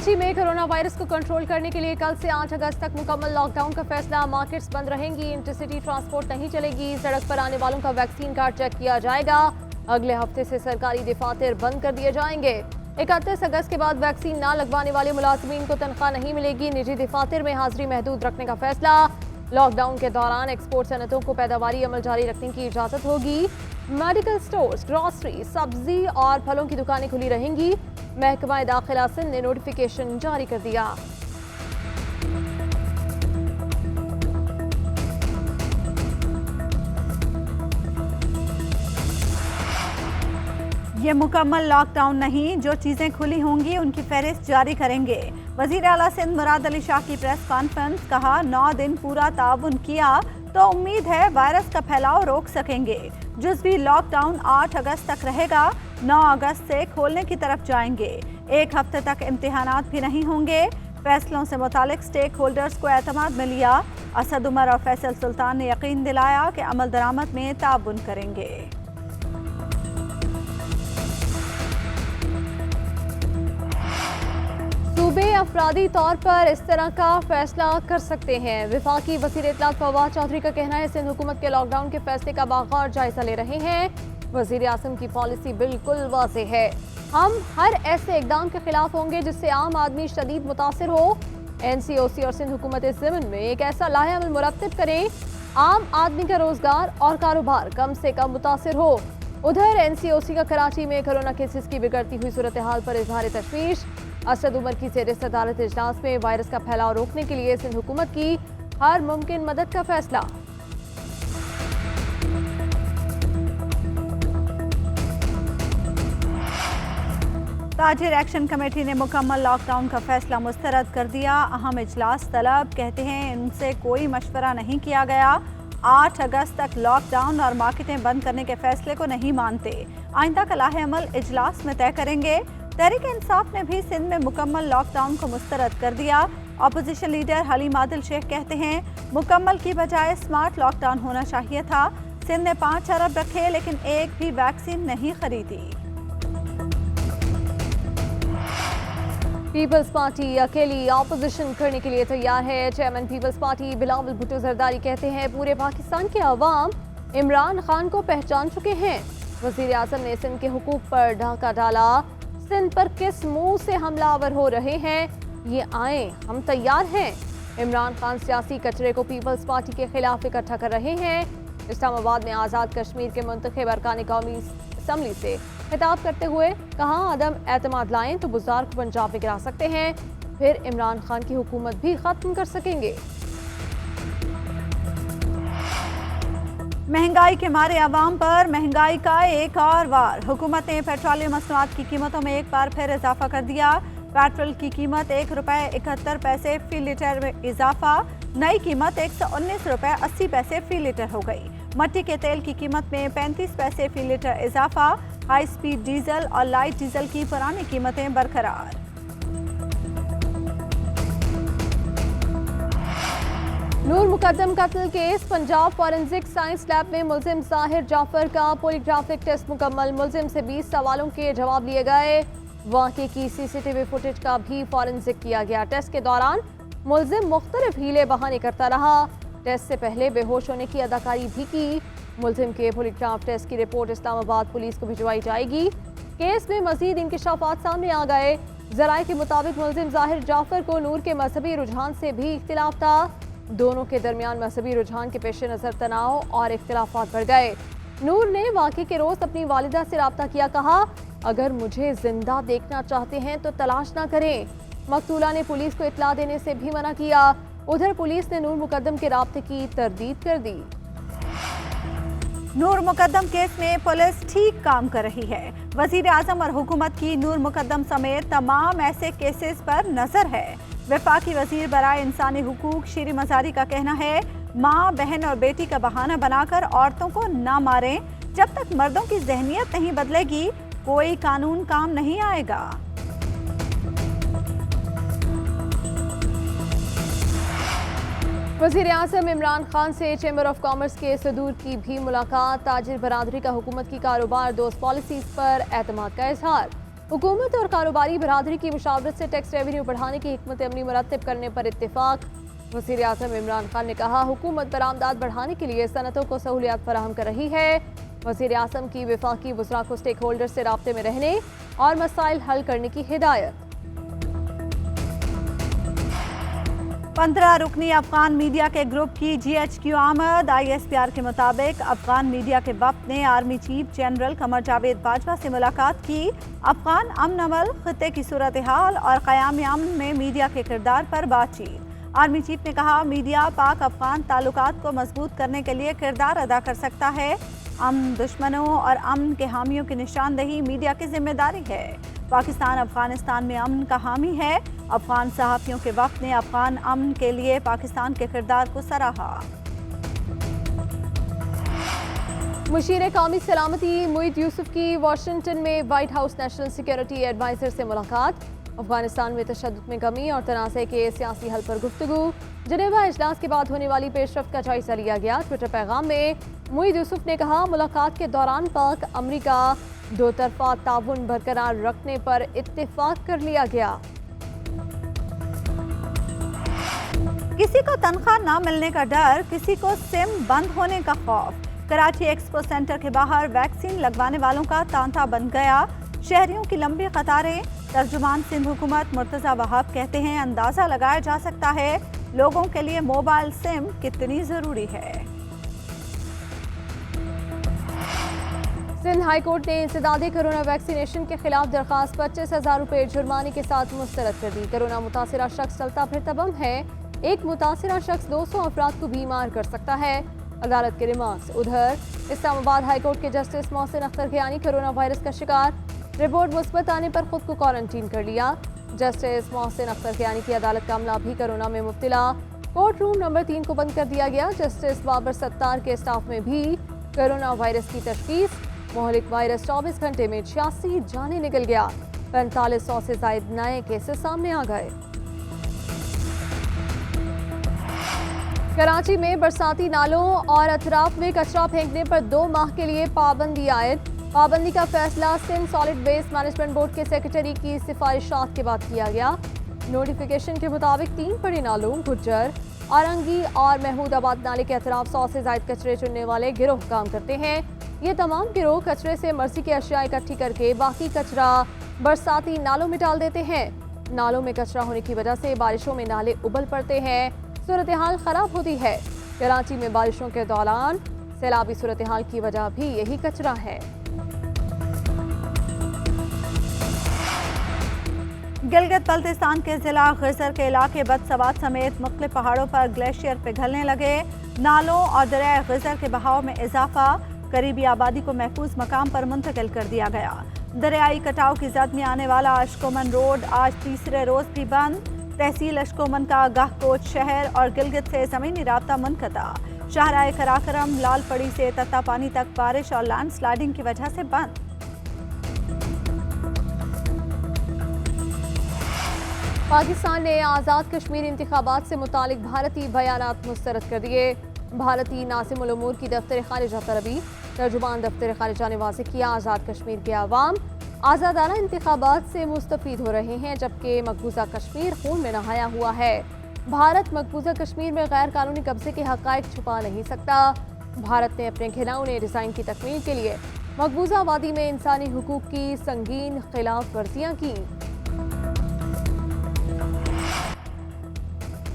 कराची में corona virus को control करने के लिए कल से 8 अगस्त तक मुकम्मल लॉकडाउन का फैसला। मार्केट्स बंद रहेंगी, इंटरसिटी ट्रांसपोर्ट नहीं चलेगी, सड़क पर आने वालों का वैक्सीन कार्ड चेक किया जाएगा। अगले हफ्ते से सरकारी दफातर बंद कर दिए जाएंगे। 31 अगस्त के बाद वैक्सीन ना लगवाने वाले मुलाजमीन को तनख्वाह नहीं मिलेगी। निजी दफातर में हाजिरी महदूद रखने का फैसला। लॉकडाउन के दौरान एक्सपोर्ट सनतों को पैदावारी अमल जारी रखने की इजाजत होगी। मेडिकल स्टोर्स, ग्रॉसरी, सब्जी और फलों की दुकानें खुली रहेंगी। महकमा दाखिला सिंध ने नोटिफिकेशन जारी कर दिया। ये मुकम्मल लॉकडाउन नहीं, जो चीज़ें खुली होंगी उनकी फहरिस्त जारी करेंगे। वज़ीर आला सिंध मुराद अली शाह की प्रेस कॉन्फ्रेंस, कहा 9 दिन पूरा ताउन किया तो उम्मीद है वायरस का फैलाव रोक सकेंगे। जुज़वी लॉकडाउन 8 अगस्त तक रहेगा, 9 अगस्त से खोलने की तरफ जाएंगे। 1 हफ्ते तक इम्तिहानात भी नहीं होंगे। फैसलों से मुतालिक स्टेक होल्डर्स को एतमाद में लिया। असद उमर और फैसल सुल्तान ने यकीन दिलाया कि अमल दरामद में ताउन करेंगे। सूबे अफरादी तौर पर इस तरह का फैसला कर सकते हैं। वफाकी वज़ीर इत्तलात फवाद चौधरी का कहना है सिंध हुकूमत के लॉकडाउन के फैसले का बागौर जायजा ले रहे हैं। वज़ीर आज़म की पॉलिसी बिल्कुल वाज़ेह है। हम हर ऐसे इकदाम के खिलाफ होंगे जिससे आम आदमी शदीद मुतासिर हो। NCOC और सिंध हुकूमत इस ज़मीन में एक ऐसा लाहे-अमल मुरत्तिब करें आम आदमी का रोजगार और कारोबार कम से कम मुतासिर हो। उधर NCOC का कराची में कोरोना केसेस की बिगड़ती हुई सूरत हाल पर इजहार तशवीश। असद उमर की ज़ेर सदारत इजलास में वायरस का फैलाव रोकने के लिए सिंध हुकूमत की हर मुमकिन मदद का फैसला। ताजिर एक्शन कमेटी ने मुकम्मल लॉकडाउन का फैसला मुस्तरद कर दिया। अहम इजलास तलब, कहते हैं इनसे कोई मशवरा नहीं किया गया। 8 अगस्त तक लॉकडाउन और मार्केटें बंद करने के फैसले को नहीं मानते। आइंदा का लाहे अमल इजलास में तय करेंगे। तहरीक इंसाफ ने भी सिंध में मुकम्मल लॉकडाउन को मुस्तरद कर दिया। अपोजिशन लीडर हलीम आदिल शेख कहते हैं मुकम्मल की बजाय स्मार्ट लॉकडाउन होना चाहिए था। सिंध ने 5 अरब रखे लेकिन एक भी वैक्सीन नहीं खरीदी। पीपल्स पार्टी अकेली ऑपोजिशन करने के लिए तैयार है। चेयरमैन पीपल्स पार्टी बिलावल भुट्टो जरदारी कहते हैं पूरे पाकिस्तान के अवाम इमरान खान को पहचान चुके हैं। वज़ीर आज़म ने सिंध के हुकूक पर ढाका डाला। सिंध पर किस मुंह से हमलावर हो रहे हैं, ये आए, हम तैयार हैं। इमरान खान सियासी कचरे को पीपल्स पार्टी के खिलाफ इकट्ठा कर रहे हैं। इस्लामाबाद में आज़ाद कश्मीर के मुंतखब अरकान कौमी असम्बली से खिताब करते हुए कहा अदम एतमाद लाएं तो बुज़ार्ग पंजाब में गिरा सकते हैं, फिर इमरान खान की हुकूमत भी खत्म कर सकेंगे। महंगाई के मारे अवाम पर महंगाई का एक और वार। हुकूमत ने पेट्रोलियम मसनूआत की कीमतों में एक बार फिर इजाफा कर दिया। पेट्रोल की कीमत ₹1.71 फी लीटर में इजाफा, नई कीमत 119 रुपये 80 पैसे फी लीटर हो गई। मट्टी के तेल की कीमत में 35 पैसे फी लीटर इजाफा। हाई स्पीड डीजल और लाइट डीजल की पुरानी कीमतें बरकरार। नूर मुकद्दम कत्ल case, Punjab forensic science lab में मुलजिम जाहिर जाफर का पॉलीग्राफिक टेस्ट मुकम्मल। मुलजिम से 20 सवालों के जवाब लिए गए। वाक़े की CCTV फुटेज का भी फॉरेंसिक किया गया। टेस्ट के दौरान मुलजिम मुख्तलिफ हीले बहाने करता रहा। टेस्ट से पहले बेहोश होने की अदाकारी भी की। मुलजिम के पॉलीग्राफ टेस्ट की रिपोर्ट इस्लामाबाद पुलिस को भिजवाई जाएगी। केस में मजीद इंकशाफात सामने आ गए। जराये के मुताबिक मुलजिम जाहिर जाफर को नूर के मजहबी रुझान से भी इख्तिलाफ था। दोनों के दरमियान मजहबी रुझान के पेश नज़र तनाव और इख्तिलाफात बढ़ गए। नूर ने वाक़े के रोज़ अपनी वालिदा से रब्ता किया, कहा अगर मुझे जिंदा देखना चाहते हैं तो तलाश ना करें। मकतूला ने पुलिस को इत्तला देने से भी मना किया। उधर पुलिस ने नूर मुकद्दम के राब्ते की तरदीद कर दी। नूर मुकद्दम केस में पुलिस ठीक काम कर रही है। वज़ीर आज़म और हुकूमत की नूर मुकद्दम समेत तमाम ऐसे केसेस पर नजर है। वफाकी वज़ीर बराए इंसानी हुकूक शीरी मज़ारी का कहना है माँ, बहन और बेटी का बहाना बनाकर औरतों को ना मारें। जब तक मर्दों की ज़हनियत नहीं बदलेगी कोई कानून काम नहीं आएगा। वज़ीर आज़म इमरान खान से चैम्बर ऑफ कॉमर्स के सदूर की भी मुलाकात। ताजिर बरादरी का हुकूमत की कारोबार दोस्त पॉलिसीज पर एतमाद का इजहार। हुकूमत और कारोबारी बरादरी की मुशावरत से टैक्स रेवेन्यू बढ़ाने की हिकमत अमली मुरतब करने पर इत्तेफाक। वज़ीर आज़म इमरान खान ने कहा, हुकूमत बरामदात बढ़ाने के लिए सनतों को सहूलियात फराहम कर रही है। वज़ीर आज़म की वफाकी वज़रा को स्टेक होल्डर से राब्ते में रहने और मसाइल हल करने की हिदायत। 15 रुकनी अफगान मीडिया के ग्रुप की GHQ आमद। ISPR के मुताबिक अफगान मीडिया के वफ्द ने army chief general Qamar Javed Bajwa से मुलाकात की। अफगान अमन अमल, खित्ते की सूरत हाल और क़याम अमन में मीडिया के किरदार पर बातचीत। आर्मी चीफ ने कहा, मीडिया पाक अफगान ताल्लुकात को मजबूत करने के लिए किरदार अदा कर सकता है। अमन दुश्मनों और अमन के हामियों की निशानदेही मीडिया की जिम्मेदारी है। पाकिस्तान अफगानिस्तान में अमन का हामी है। अफगान सहाफ़ियों के वक्त ने अफगान अमन के लिए पाकिस्तान के किरदार को सराहा। मुशीर कौमी सलामती मुईद यूसुफ की वाशिंगटन में White House national security adviser से मुलाकात। अफगानिस्तान में तशद्दुद में कमी और तनाज़े के सियासी हल पर गुफ्तगू। जनेवा इजलास के बाद होने वाली पेशरफ्त का जायजा लिया गया। ट्विटर पैगाम में मुईद यूसुफ ने कहा, मुलाकात के दौरान पाक अमरीका दो तरफा ताउन बरकरार रखने पर इत्तेफाक कर लिया गया। किसी को तनख्वाह ना मिलने का डर, किसी को सिम बंद होने का खौफ। कराची एक्सपो सेंटर के बाहर वैक्सीन लगवाने वालों का तांता बन गया। शहरियों की लंबी कतारें। तर्जुमान सिंध हुकूमत मुर्तज़ा वहाब कहते हैं, अंदाज़ा लगाया जा सकता है लोगों के लिए मोबाइल सिम कितनी ज़रूरी है। सिंध हाई कोर्ट ने इंसदादे कोरोना वैक्सीनेशन के खिलाफ दरखास्त 25,000 रुपये जुर्माने के साथ मुस्तरद कर दी। कोरोना मुतासिरा शख्स चलता फिरता बम है। एक मुतासिरा शख्स 200 अफराद को बीमार कर सकता है। अदालत के रिमार्क्स। उधर इस्लामाबाद हाई कोर्ट के justice Mohsin Akhtar Kiyani corona virus का शिकार। रिपोर्ट मुस्बत आने पर खुद को क्वारंटीन कर लिया। जस्टिस मोहसिन अख्तर कियानी की अदालत का अमला भी कोरोना में मुब्तला। कोर्ट रूम नंबर 3 को बंद कर दिया गया। जस्टिस बाबर सत्तार के स्टाफ में भी कोरोना वायरस की तशखीस। मोहलिक वायरस 24 घंटे में 86 जाने निकल गया। 4500 से ज्यादा नए केसेस सामने आ गए। कराची में बरसाती नालों और अतराफ में कचरा फेंकने पर 2 माह के लिए पाबंदी आयद। पाबंदी का फैसला Sindh solid waste management board के सेक्रेटरी की सिफारिशात के बाद किया गया। नोटिफिकेशन के मुताबिक 3 बड़े नालों गुज्जर, आरंगी और महमूदाबाद नाले के अतराफ 100 से ज्यादा कचरे चुनने वाले गिरोह काम करते हैं। ये तमाम गिरोह कचरे से मर्जी की अशिया इकट्ठी करके बाकी कचरा बरसाती नालों में डाल देते हैं। नालों में कचरा होने की वजह से बारिशों में नाले उबल पड़ते हैं। सूरत हाल खराब होती है। कराची में बारिशों के दौरान सैलाबी सूरत हाल की वजह भी यही कचरा है। गिलगित बल्तिस्तान के जिला गिजर के इलाके बदसवात समेत मुख्तलिफ पहाड़ों पर ग्लेशियर पिघलने लगे। नालों और दरिया गिजर के बहाव में इजाफा। करीबी आबादी को महफूज मकाम पर मुंतकिल कर दिया गया। दरियाई कटाव की जद में आने वाला अशकोमन रोड आज तीसरे रोज भी बंद। तहसील अशकोमन का गाहकोट शहर और गिलगित से ज़मीनी राब्ता मुनक़ता। शाहराए कराकरम लालपड़ी से तत्ता पानी तक बारिश और लैंड स्लाइडिंग की वजह से बंद। पाकिस्तान ने आज़ाद कश्मीर इंतखाबात से मुतालिक भारतीय बयानात मुस्तरद कर दिए। भारतीय नासिमुल उमूर की दफ्तर खारिजा तलबी तर्जुमान दफ्तर खारिजा ने वाज़ेह किया, आज़ाद कश्मीर के अवाम आज़ादाना इंतखाबात से मुस्तफ़ीद हो रहे हैं, जबकि मकबूजा कश्मीर खून में नहाया हुआ है। भारत मकबूजा कश्मीर में गैर कानूनी कब्जे के हक़ाइक़ छुपा नहीं सकता। भारत ने अपने घिनौने डिज़ाइन की तकमील के लिए मकबूजा वादी में इंसानी हुकूक की संगीन खिलाफ वर्जियाँ की।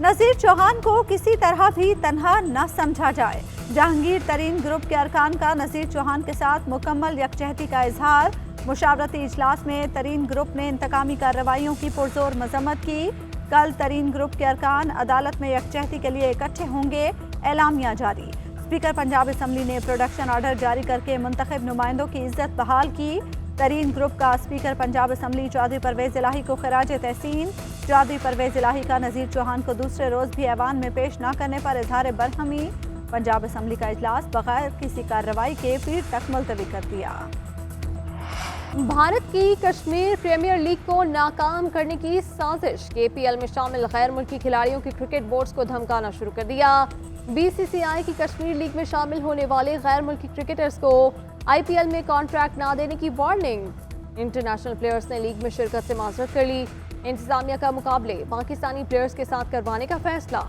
नज़ीर चौहान को किसी तरह भी तनहा न समझा जाए। जहांगीर तरीन ग्रुप के अरकान का नज़ीर चौहान के साथ मुकम्मल यकजहती का इजहार। मुशावरती इजलास में तरीन ग्रुप ने इंतकामी कार्रवाइयों की पुरजोर मजम्मत की। कल तरीन ग्रुप के अरकान अदालत में यकजहती के लिए इकट्ठे होंगे, एलामिया जारी। स्पीकर पंजाब असम्बली ने प्रोडक्शन ऑर्डर जारी करके मुंतखब नुमाइंदों की इज्जत बहाल की। तरीन ग्रुप का स्पीकर पंजाब असम्बली चौधरी परवेज इलाही को खराज तहसीन। चौधरी परवेज इलाही का नज़ीर चौहान को दूसरे रोज भी ऐवान में पेश न करने पर इजहार बरहमी। पंजाब असम्बली का इजलास बगैर किसी कार्रवाई के पीर तक मुलतवी कर दिया। भारत की कश्मीर प्रीमियर लीग को नाकाम करने की साजिश। KPL में शामिल गैर मुल्की खिलाड़ियों की क्रिकेट बोर्ड्स को धमकाना शुरू कर दिया। BCCI की कश्मीर लीग में शामिल होने वाले गैर मुल्की क्रिकेटर्स को IPL में कॉन्ट्रैक्ट ना देने की वार्निंग। इंटरनेशनल प्लेयर्स ने लीग में शिरकत से माजरत कर ली। इंतजामिया का मुकाबले पाकिस्तानी प्लेयर्स के साथ करवाने का फैसला।